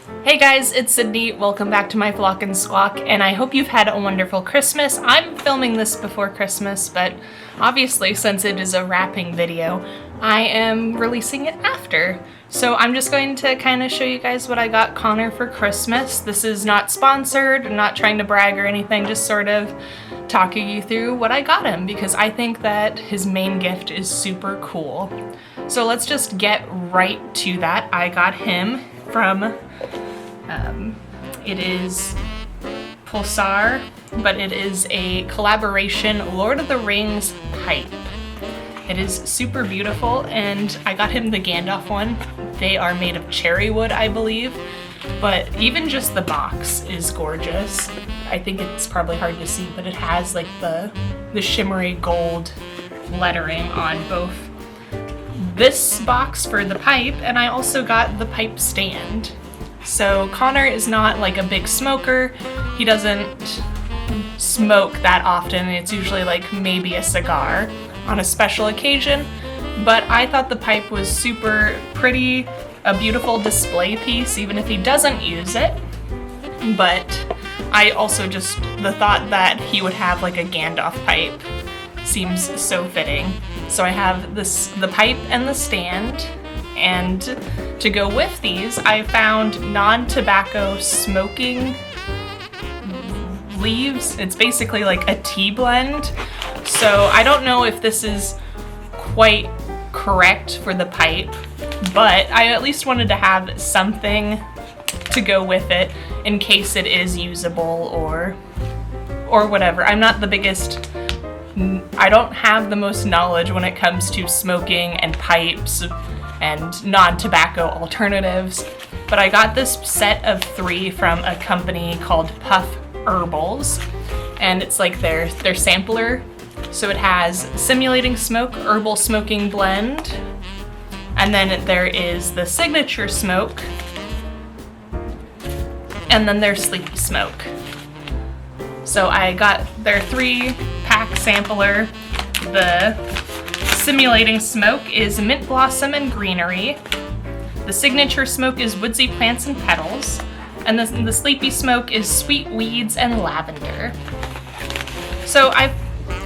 Hey guys, it's Sydney. Welcome back to my Flock and Squawk, and I hope you've had a wonderful Christmas. I'm filming this before Christmas, but obviously since it is a wrapping video, I am releasing it after. So I'm just going to kind of show you guys what I got Connor for Christmas. This is not sponsored, I'm not trying to brag or anything, just sort of talking you through what I got him because I think that his main gift is super cool. So let's just get right to that. I got him from it is Pulsar, but it is a collaboration Lord of the Rings pipe. It is super beautiful, and I got him the Gandalf one. They are made of cherry wood, I believe, but even just the box is gorgeous. I think it's probably hard to see, but it has like the shimmery gold lettering on both this box for the pipe, and I also got the pipe stand. So Connor is not like a big smoker. He doesn't smoke that often. It's usually like maybe a cigar on a special occasion, but I thought the pipe was super pretty, a beautiful display piece even if he doesn't use it. But I also just, the thought that he would have like a Gandalf pipe seems so fitting. So I have the pipe and the stand, and to go with these, I found non-tobacco smoking leaves. It's basically like a tea blend. So I don't know if this is quite correct for the pipe, but I at least wanted to have something to go with it in case it is usable or whatever. I'm not the biggest, I don't have the most knowledge when it comes to smoking and pipes and non-tobacco alternatives, but I got this set of 3 from a company called Puff Herbals, and it's like their sampler. So it has simulating smoke, herbal smoking blend, and then there is the signature smoke, and then there's sleepy smoke. So I got their 3-pack sampler. The simulating smoke is mint blossom and greenery. The signature smoke is woodsy plants and petals. And the sleepy smoke is sweet weeds and lavender. So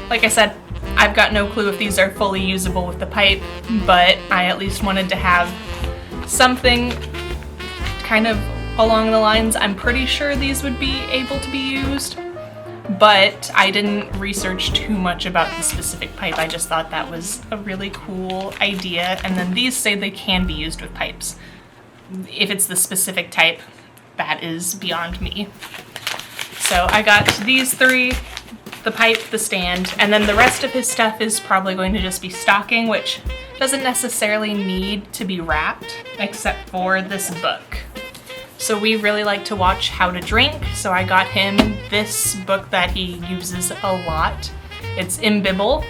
like I said, I've got no clue if these are fully usable with the pipe, but I at least wanted to have something kind of along the lines, I'm pretty sure these would be able to be used. But I didn't research too much about the specific pipe. I just thought that was a really cool idea. And then these say they can be used with pipes. If it's the specific type, that is beyond me. So I got these 3, the pipe, the stand, and then the rest of his stuff is probably going to just be stocking, which doesn't necessarily need to be wrapped, except for this book. So we really like to watch How to Drink, so I got him this book that he uses a lot. It's Imbibble,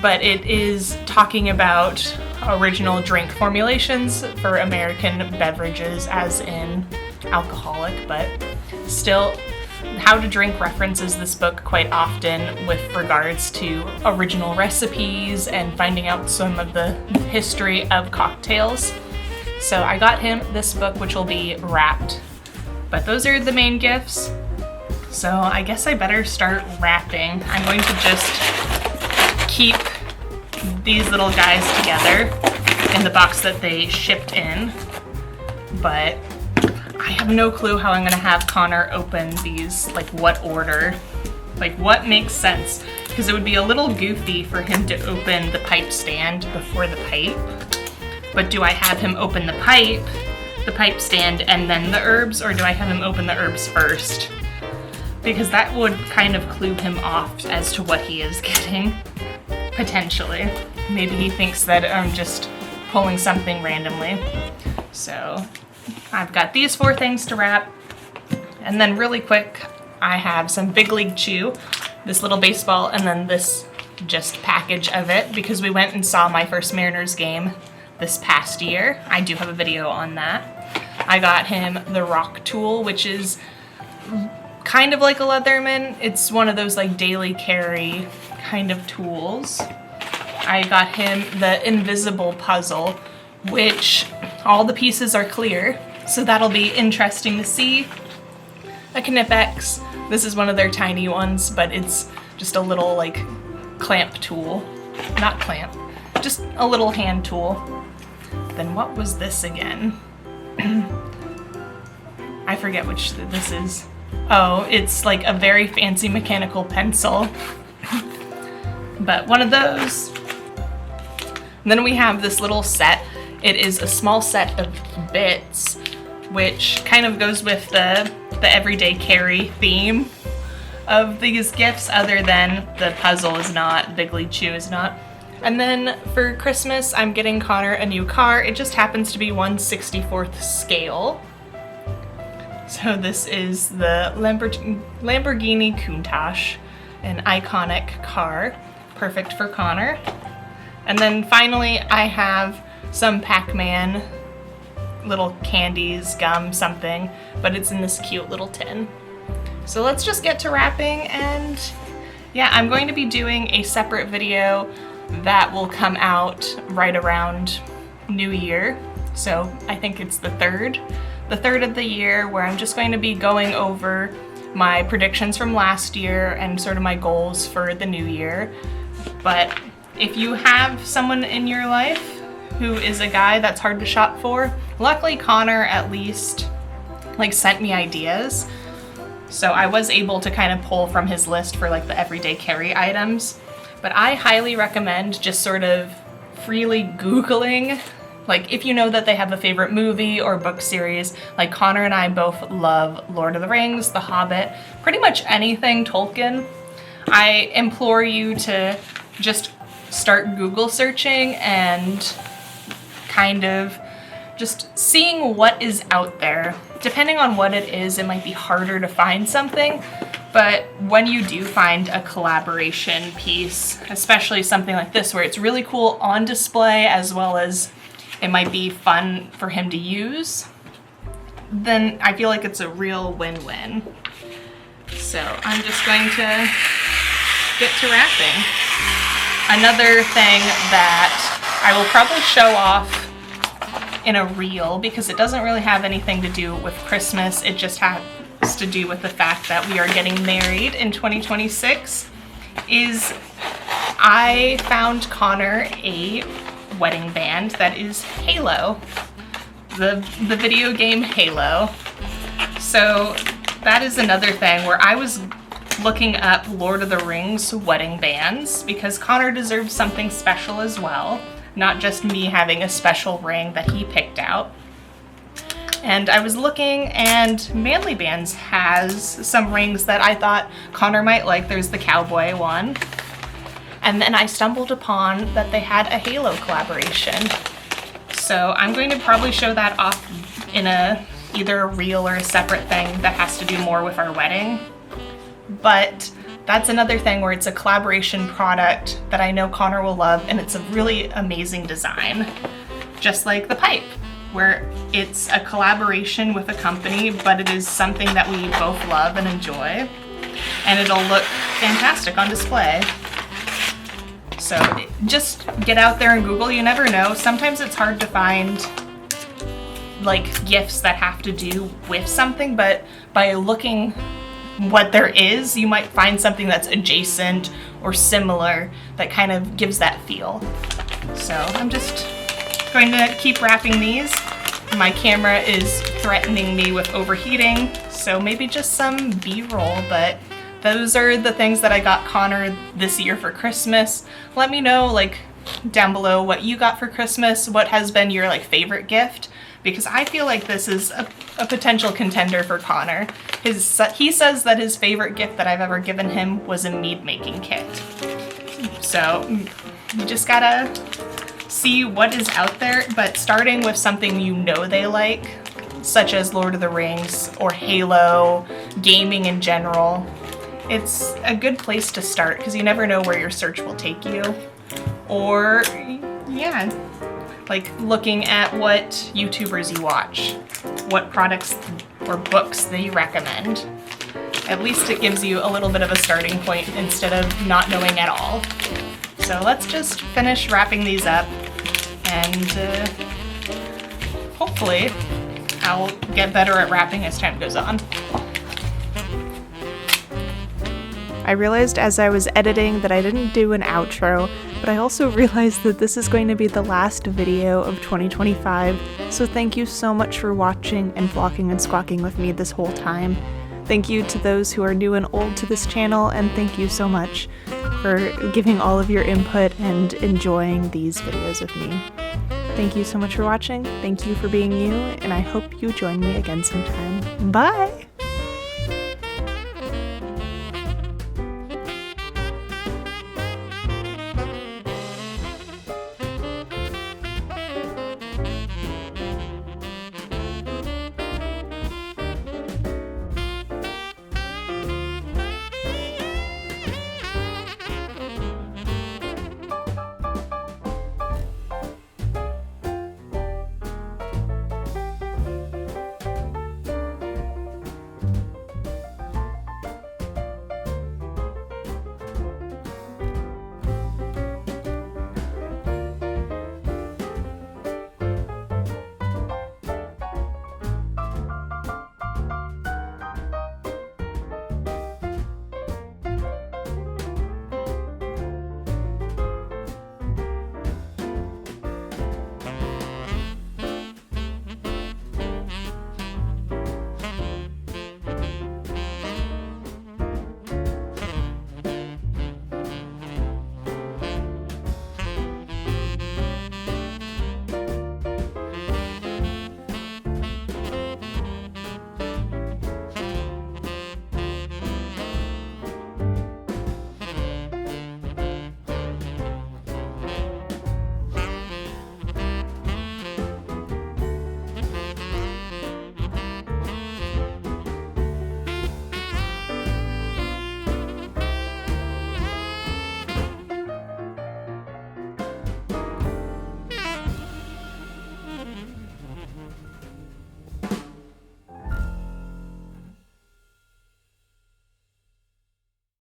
but it is talking about original drink formulations for American beverages, as in alcoholic, but still How to Drink references this book quite often with regards to original recipes and finding out some of the history of cocktails. So I got him this book, which will be wrapped, but those are the main gifts. So I guess I better start wrapping. I'm going to just keep these little guys together in the box that they shipped in, but I have no clue how I'm gonna have Connor open these, like what order, like what makes sense, because it would be a little goofy for him to open the pipe stand before the pipe. But do I have him open the pipe stand, and then the herbs, or do I have him open the herbs first? Because that would kind of clue him off as to what he is getting, potentially. Maybe he thinks that I'm just pulling something randomly. So I've got these 4 things to wrap, and then really quick, I have some Big League Chew, this little baseball, and then this just package of it, because we went and saw my first Mariners game this past year. I do have a video on that. I got him the rock tool, which is kind of like a Leatherman. It's one of those like daily carry kind of tools. I got him the invisible puzzle, which all the pieces are clear, so that'll be interesting to see. A Knipex. This is one of their tiny ones, but it's just a little like clamp tool. Not clamp, just a little hand tool. Then what was this again? I forget which this is. Oh, it's like a very fancy mechanical pencil. But one of those. And then we have this little set. It is a small set of bits, which kind of goes with the everyday carry theme of these gifts, other than the puzzle is not, Big League Chew is not. And then for Christmas, I'm getting Connor a new car. It just happens to be 1/64th scale. So this is the Lamborghini Countach, an iconic car, perfect for Connor. And then finally, I have some Pac-Man little candies, gum, something, but it's in this cute little tin. So let's just get to wrapping, and yeah, I'm going to be doing a separate video that will come out right around New Year. So I think it's the third of the year, where I'm just going to be going over my predictions from last year and sort of my goals for the new year. But if you have someone in your life who is a guy that's hard to shop for, luckily Connor at least like sent me ideas. So I was able to kind of pull from his list for like the everyday carry items. But I highly recommend just sort of freely Googling, like if you know that they have a favorite movie or book series. Like Connor and I both love Lord of the Rings, The Hobbit, pretty much anything Tolkien. I implore you to just start Google searching and kind of just seeing what is out there. Depending on what it is, it might be harder to find something, but when you do find a collaboration piece, especially something like this where it's really cool on display as well as it might be fun for him to use, then I feel like it's a real win-win. So I'm just going to get to wrapping. Another thing that I will probably show off in a reel, because it doesn't really have anything to do with Christmas, it just has to do with the fact that we are getting married in 2026, is I found Connor a wedding band that is Halo, the video game Halo. So that is another thing where I was looking up Lord of the Rings wedding bands, because Connor deserves something special as well, not just me having a special ring that he picked out. And I was looking, and Manly Bands has some rings that I thought Connor might like. There's the cowboy one. And then I stumbled upon that they had a Halo collaboration. So I'm going to probably show that off in either a reel or a separate thing that has to do more with our wedding. But that's another thing where it's a collaboration product that I know Connor will love, and it's a really amazing design. Just like the pipe, where it's a collaboration with a company, but it is something that we both love and enjoy, and it'll look fantastic on display. So just get out there and Google. You never know. Sometimes it's hard to find like gifts that have to do with something, but by looking what there is, you might find something that's adjacent or similar that kind of gives that feel. So I'm just going to keep wrapping these. My camera is threatening me with overheating, so maybe just some B-roll, but those are the things that I got Connor this year for Christmas. Let me know like down below what you got for Christmas, what has been your like favorite gift, because I feel like this is a potential contender for Connor. He says that his favorite gift that I've ever given him was a mead making kit. So you just gotta see what is out there, but starting with something you know they like, such as Lord of the Rings or Halo, gaming in general, it's a good place to start because you never know where your search will take you. Or, yeah, like looking at what YouTubers you watch, what products or books they recommend. At least it gives you a little bit of a starting point instead of not knowing at all. So let's just finish wrapping these up and hopefully I'll get better at wrapping as time goes on. I realized as I was editing that I didn't do an outro, but I also realized that this is going to be the last video of 2025, so thank you so much for watching and vlogging and squawking with me this whole time. Thank you to those who are new and old to this channel, and thank you so much for giving all of your input and enjoying these videos with me. Thank you so much for watching, thank you for being you, and I hope you join me again sometime. Bye!